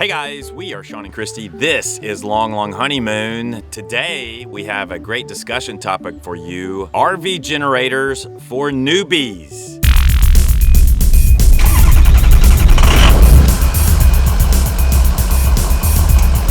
Hey guys, we are Sean and Christy. This is Long Long Honeymoon. Today we have a great discussion topic for you, RV generators for newbies.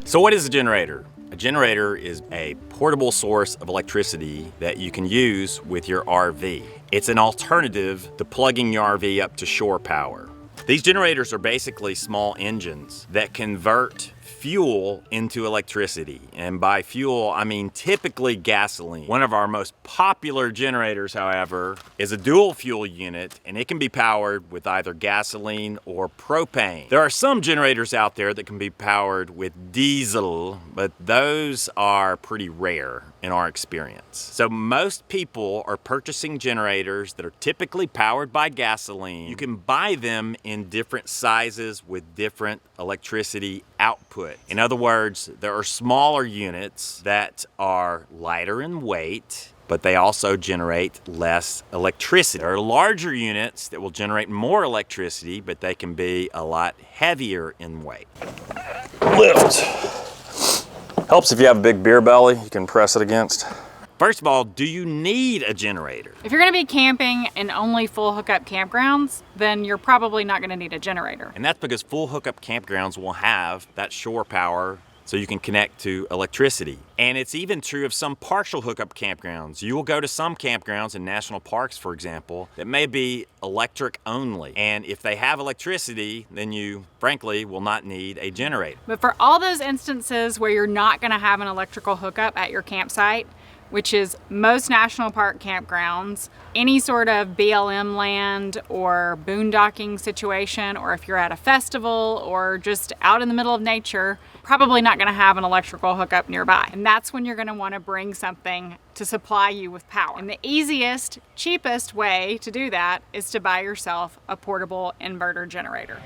So what is a generator? A generator is a portable source of electricity that you can use with your RV. It's an alternative to plugging your RV up to shore power. These generators are basically small engines that convert fuel into electricity. And by fuel, I mean typically gasoline. One of our most popular generators, however, is a dual fuel unit, and it can be powered with either gasoline or propane. There are some generators out there that can be powered with diesel, but those are pretty rare in our experience. So most people are purchasing generators that are typically powered by gasoline. You can buy them in different sizes with different electricity output. In other words, there are smaller units that are lighter in weight, but they also generate less electricity. There are larger units that will generate more electricity, but they can be a lot heavier in weight. Lift. Helps if you have a big beer belly, you can press it against. First of all, do you need a generator? If you're gonna be camping in only full hookup campgrounds, then you're probably not gonna need a generator. And that's because full hookup campgrounds will have that shore power so you can connect to electricity. And it's even true of some partial hookup campgrounds. You will go to some campgrounds in national parks, for example, that may be electric only. And if they have electricity, then you, frankly, will not need a generator. But for all those instances where you're not gonna have an electrical hookup at your campsite, which is most national park campgrounds, any sort of BLM land or boondocking situation, or if you're at a festival or just out in the middle of nature, probably not gonna have an electrical hookup nearby. And that's when you're gonna wanna bring something to supply you with power. And the easiest, cheapest way to do that is to buy yourself a portable inverter generator.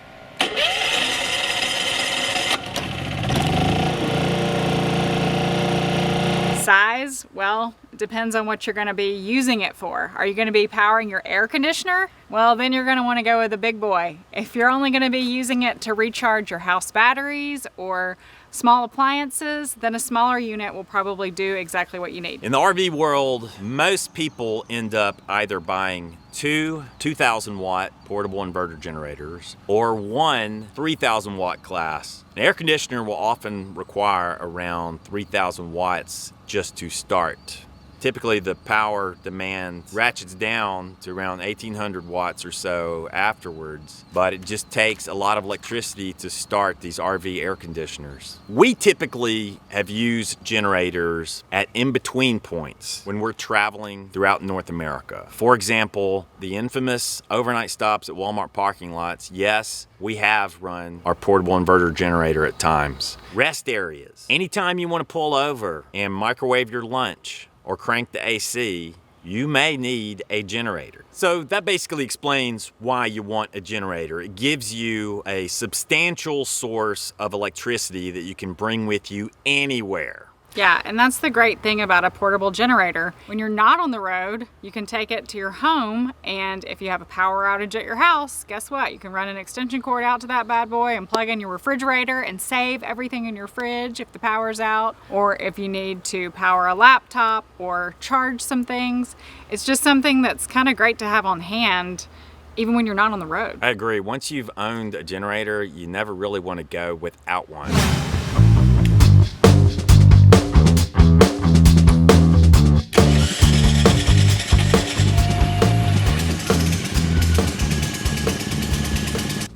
Size, well, it depends on what you're going to be using it for. Are you going to be powering your air conditioner? Well, then you're going to want to go with a big boy. If you're only going to be using it to recharge your house batteries or small appliances, then a smaller unit will probably do exactly what you need. In the RV world, most people end up either buying two 2,000 watt portable inverter generators or one 3,000 watt class. An air conditioner will often require around 3,000 watts just to start. Typically the power demand ratchets down to around 1,800 watts or so afterwards, but it just takes a lot of electricity to start these RV air conditioners. We typically have used generators at in-between points when we're traveling throughout North America. For example, the infamous overnight stops at Walmart parking lots. Yes, we have run our portable inverter generator at times. Rest areas. Anytime you want to pull over and microwave your lunch, or crank the AC, you may need a generator. So that basically explains why you want a generator. It gives you a substantial source of electricity that you can bring with you anywhere. Yeah, and that's the great thing about a portable generator. When you're not on the road, you can take it to your home, and if you have a power outage at your house, guess what? You can run an extension cord out to that bad boy and plug in your refrigerator and save everything in your fridge if the power's out, or if you need to power a laptop or charge some things. It's just something that's kind of great to have on hand even when you're not on the road. I agree. Once you've owned a generator, you never really want to go without one.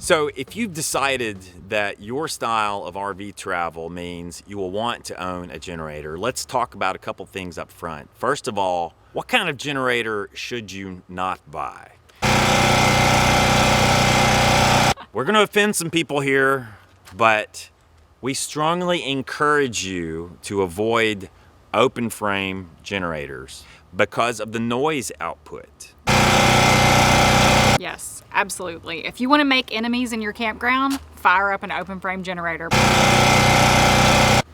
So if you've decided that your style of RV travel means you will want to own a generator, let's talk about a couple things up front. First of all, what kind of generator should you not buy? We're going to offend some people here, but we strongly encourage you to avoid open frame generators because of the noise output. Yes, absolutely. If you want to make enemies in your campground, fire up an open frame generator.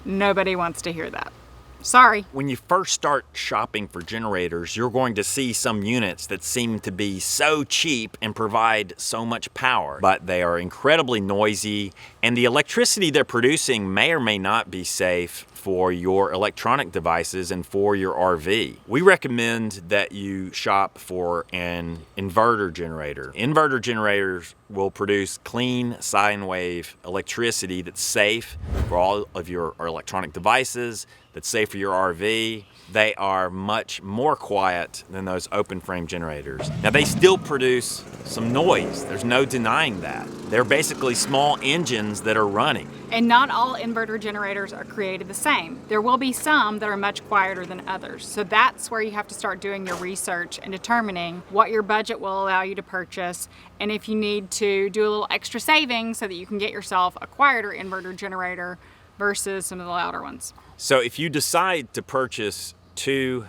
Nobody wants to hear that. Sorry. When you first start shopping for generators, you're going to see some units that seem to be so cheap and provide so much power, but they are incredibly noisy And the electricity they're producing may or may not be safe for your electronic devices and for your RV. We recommend that you shop for an inverter generator. Inverter generators will produce clean sine wave electricity that's safe for all of your electronic devices, that's safe for your RV. They are much more quiet than those open frame generators. Now they still produce some noise. There's no denying that. They're basically small engines that are running. And not all inverter generators are created the same. There will be some that are much quieter than others. So that's where you have to start doing your research and determining what your budget will allow you to purchase, and if you need to do a little extra saving so that you can get yourself a quieter inverter generator versus some of the louder ones. So if you decide to purchase two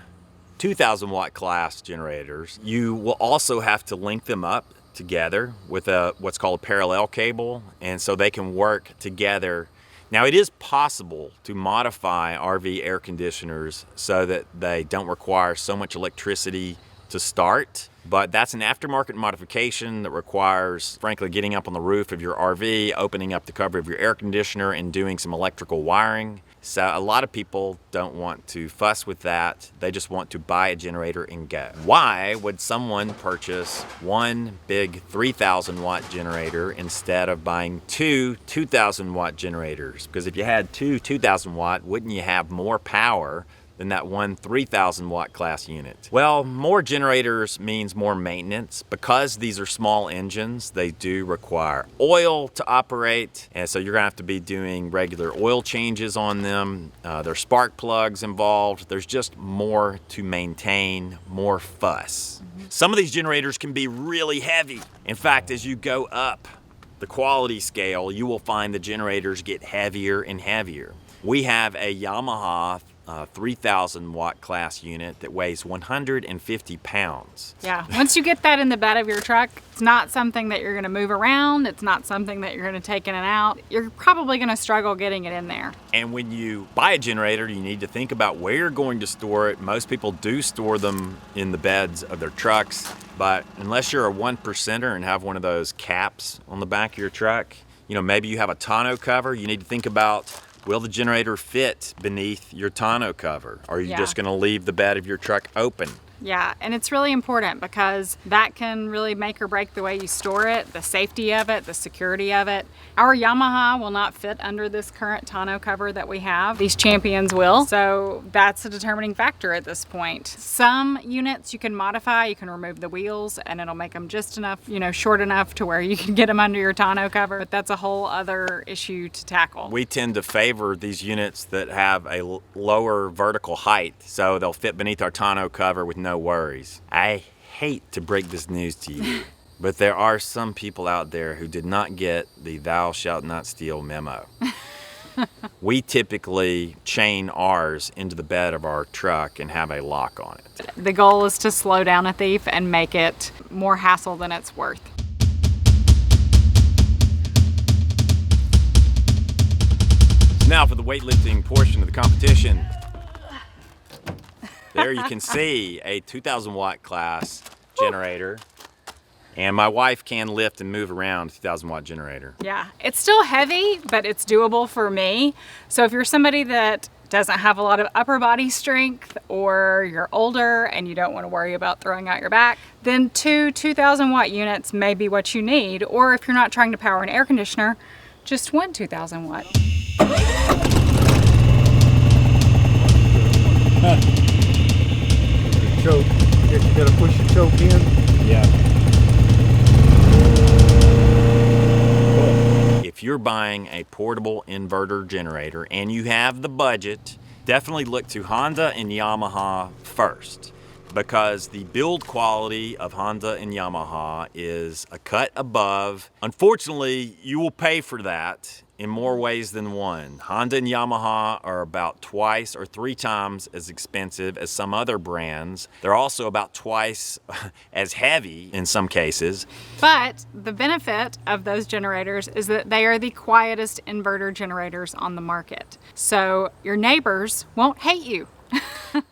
2,000 watt class generators, you will also have to link them up together with what's called a parallel cable, and so they can work together. Now it is possible to modify RV air conditioners so that they don't require so much electricity to start, but that's an aftermarket modification that requires, frankly, getting up on the roof of your RV, opening up the cover of your air conditioner, and doing some electrical wiring. So a lot of people don't want to fuss with that. They just want to buy a generator and go. Why would someone purchase one big 3,000 watt generator instead of buying two 2,000 watt generators? Because if you had two 2,000 watt, wouldn't you have more power than that one 3,000 watt class unit? Well, more generators means more maintenance. Because these are small engines, they do require oil to operate, and so you're gonna have to be doing regular oil changes on them. There's spark plugs involved. There's just more to maintain, more fuss. Some of these generators can be really heavy. In fact, as you go up the quality scale, you will find the generators get heavier and heavier. We have a Yamaha 3,000 watt class unit that weighs 150 pounds. Yeah, once you get that in the bed of your truck, it's not something that you're gonna move around. It's not something that you're gonna take in and out. You're probably gonna struggle getting it in there. And when you buy a generator, you need to think about where you're going to store it. Most people do store them in the beds of their trucks, but unless you're a 1%er and have one of those caps on the back of your truck, you know, maybe you have a tonneau cover, you need to think about, will the generator fit beneath your tonneau cover? Or are you just gonna leave the bed of your truck open? Yeah, and it's really important because that can really make or break the way you store it, the safety of it, the security of it. Our Yamaha will not fit under this current tonneau cover that we have. These Champions will, so that's a determining factor at this point. Some units you can modify, you can remove the wheels and it'll make them just enough, you know, short enough to where you can get them under your tonneau cover, but that's a whole other issue to tackle. We tend to favor these units that have a lower vertical height, so they'll fit beneath our tonneau cover with no worries. I hate to break this news to you, but there are some people out there who did not get the thou shalt not steal memo. We typically chain ours into the bed of our truck and have a lock on it. The goal is to slow down a thief and make it more hassle than it's worth. Now for the weightlifting portion of the competition. There you can see a 2,000 watt class generator. And my wife can lift and move around a 2,000 watt generator. Yeah, it's still heavy, but it's doable for me. So if you're somebody that doesn't have a lot of upper body strength, or you're older and you don't want to worry about throwing out your back, then two 2,000 watt units may be what you need. Or if you're not trying to power an air conditioner, just one 2,000 watt. Choke. I guess you gotta push the choke in. Yeah. If you're buying a portable inverter generator and you have the budget, definitely look to Honda and Yamaha first, because the build quality of Honda and Yamaha is a cut above. Unfortunately, you will pay for that in more ways than one. Honda and Yamaha are about twice or three times as expensive as some other brands. They're also about twice as heavy in some cases. But the benefit of those generators is that they are the quietest inverter generators on the market. So your neighbors won't hate you.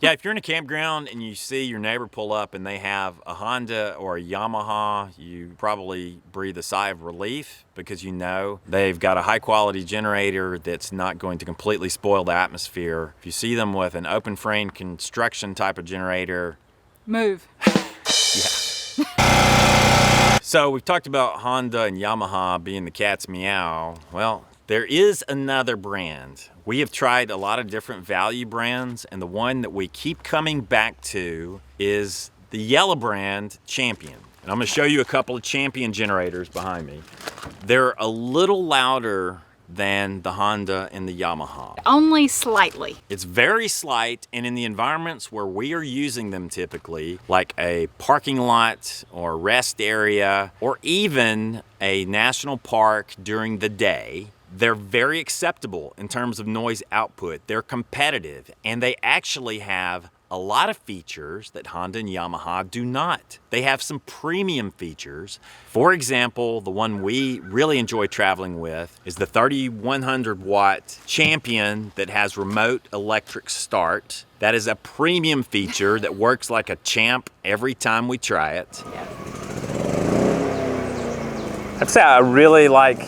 Yeah, if you're in a campground and you see your neighbor pull up and they have a Honda or a Yamaha, you probably breathe a sigh of relief because you know they've got a high quality generator that's not going to completely spoil the atmosphere. If you see them with an open frame construction type of generator, Move. So we've talked about Honda and Yamaha being the cat's meow. Well, there is another brand. We have tried a lot of different value brands, and the one that we keep coming back to is the yellow brand Champion. And I'm gonna show you a couple of Champion generators behind me. They're a little louder than the Honda and the Yamaha. Only slightly. It's very slight, and in the environments where we are using them typically, like a parking lot or rest area, or even a national park during the day, they're very acceptable in terms of noise output. They're competitive, and they actually have a lot of features that Honda and Yamaha do not. They have some premium features. For example, the one we really enjoy traveling with is the 3100 watt Champion that has remote electric start. That is a premium feature that works like a champ every time we try it. I'd say I really like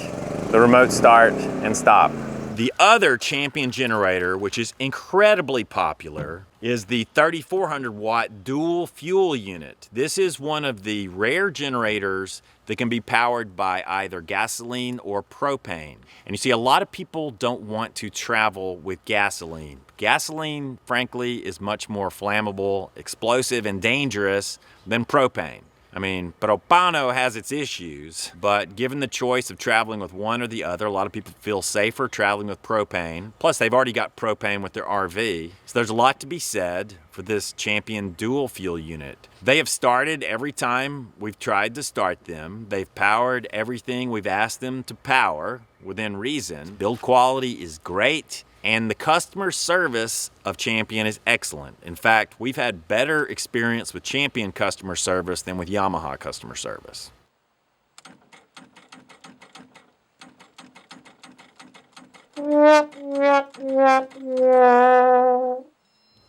the remote start and stop. The other Champion generator, which is incredibly popular, is the 3400 watt dual fuel unit. This is one of the rare generators that can be powered by either gasoline or propane. And you see, a lot of people don't want to travel with gasoline. Gasoline, frankly, is much more flammable, explosive, and dangerous than propane. I mean, propano has its issues, but given the choice of traveling with one or the other, a lot of people feel safer traveling with propane. Plus, they've already got propane with their RV. So there's a lot to be said for this Champion dual fuel unit. They have started every time we've tried to start them. They've powered everything we've asked them to power within reason. Build quality is great. And the customer service of Champion is excellent. In fact, we've had better experience with Champion customer service than with Yamaha customer service.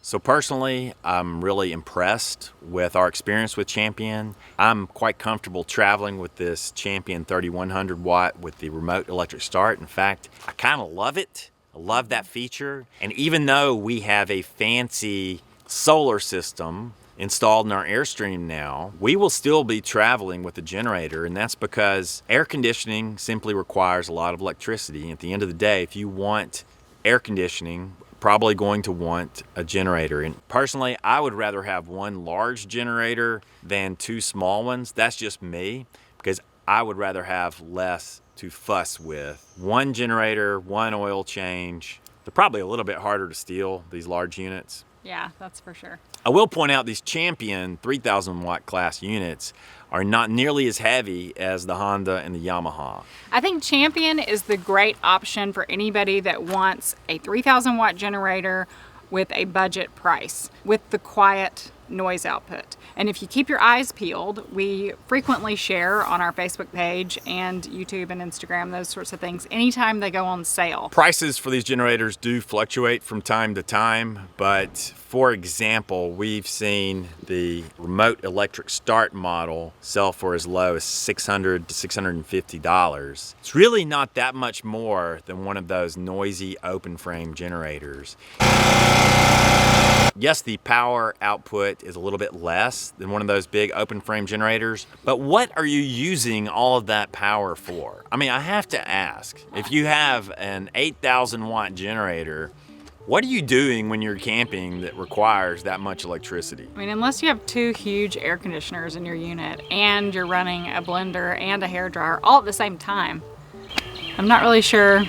So personally, I'm really impressed with our experience with Champion. I'm quite comfortable traveling with this Champion 3100 watt with the remote electric start. In fact, I kind of love it. I love that feature. And even though we have a fancy solar system installed in our Airstream now, we will still be traveling with the generator, and that's because air conditioning simply requires a lot of electricity. And at the end of the day, if you want air conditioning, probably going to want a generator. And personally, I would rather have one large generator than two small ones. That's just me, because I would rather have less to fuss with. One generator, one oil change. They're probably a little bit harder to steal, these large units. Yeah, that's for sure. I will point out these Champion 3000 watt class units are not nearly as heavy as the Honda and the Yamaha. I think Champion is the great option for anybody that wants a 3000 watt generator with a budget price, with the quiet noise output. And if you keep your eyes peeled, we frequently share on our Facebook page and YouTube and Instagram, those sorts of things, anytime they go on sale. Prices for these generators do fluctuate from time to time, but for example, we've seen the remote electric start model sell for as low as $600 to $650. It's really not that much more than one of those noisy open frame generators. Yes, the power output is a little bit less than one of those big open frame generators, but what are you using all of that power for? I mean, I have to ask, if you have an 8,000 watt generator, what are you doing when you're camping that requires that much electricity? I mean, unless you have two huge air conditioners in your unit and you're running a blender and a hairdryer all at the same time, I'm not really sure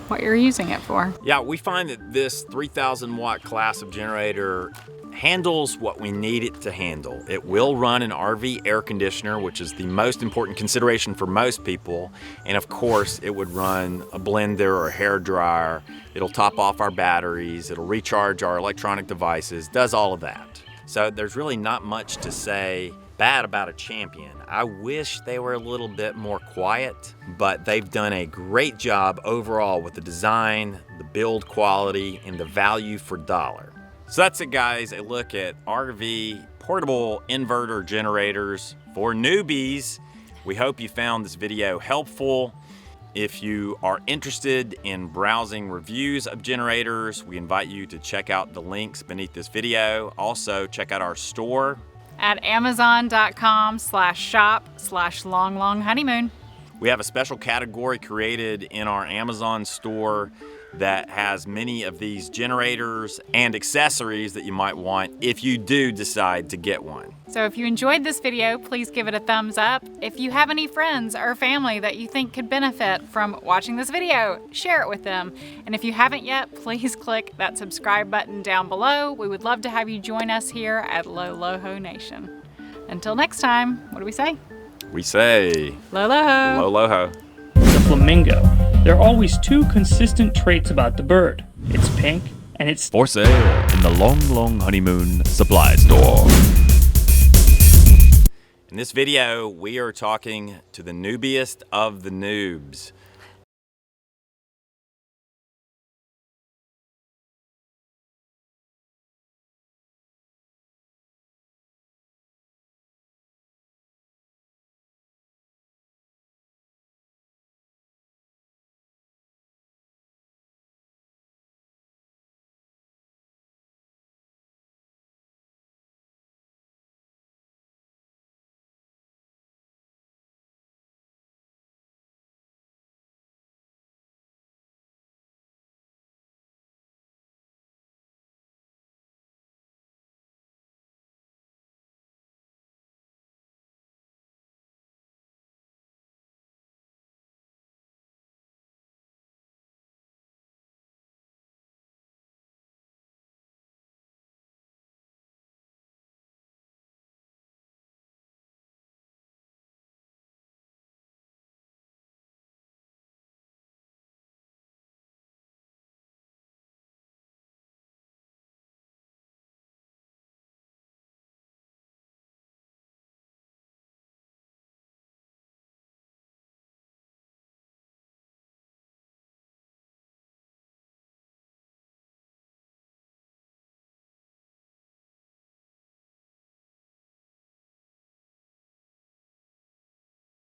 what you're using it for. Yeah, we find that this 3000 watt class of generator handles what we need it to handle. It will run an RV air conditioner, which is the most important consideration for most people. And of course, it would run a blender or a hairdryer. It'll top off our batteries. It'll recharge our electronic devices, does all of that. So there's really not much to say bad about a Champion. I wish they were a little bit more quiet, but they've done a great job overall with the design, the build quality, and the value for dollar. So that's it, guys. A look at RV portable inverter generators for newbies. We hope you found this video helpful. If you are interested in browsing reviews of generators, we invite you to check out the links beneath this video. Also, check out our store at amazon.com/shop/longlonghoneymoon. We have a special category created in our Amazon store that has many of these generators and accessories that you might want if you do decide to get one. So if you enjoyed this video, please give it a thumbs up. If you have any friends or family that you think could benefit from watching this video, share it with them. And if you haven't yet, please click that subscribe button down below. We would love to have you join us here at Lo-Lo-Ho Nation. Until next time, what do we say? We say Lo-Lo-Ho. Lo-Lo-Ho. The flamingo. There are always two consistent traits about the bird. It's pink and it's For sale in the Long Long Honeymoon Supply Store. In this video, we are talking to the noobiest of the noobs.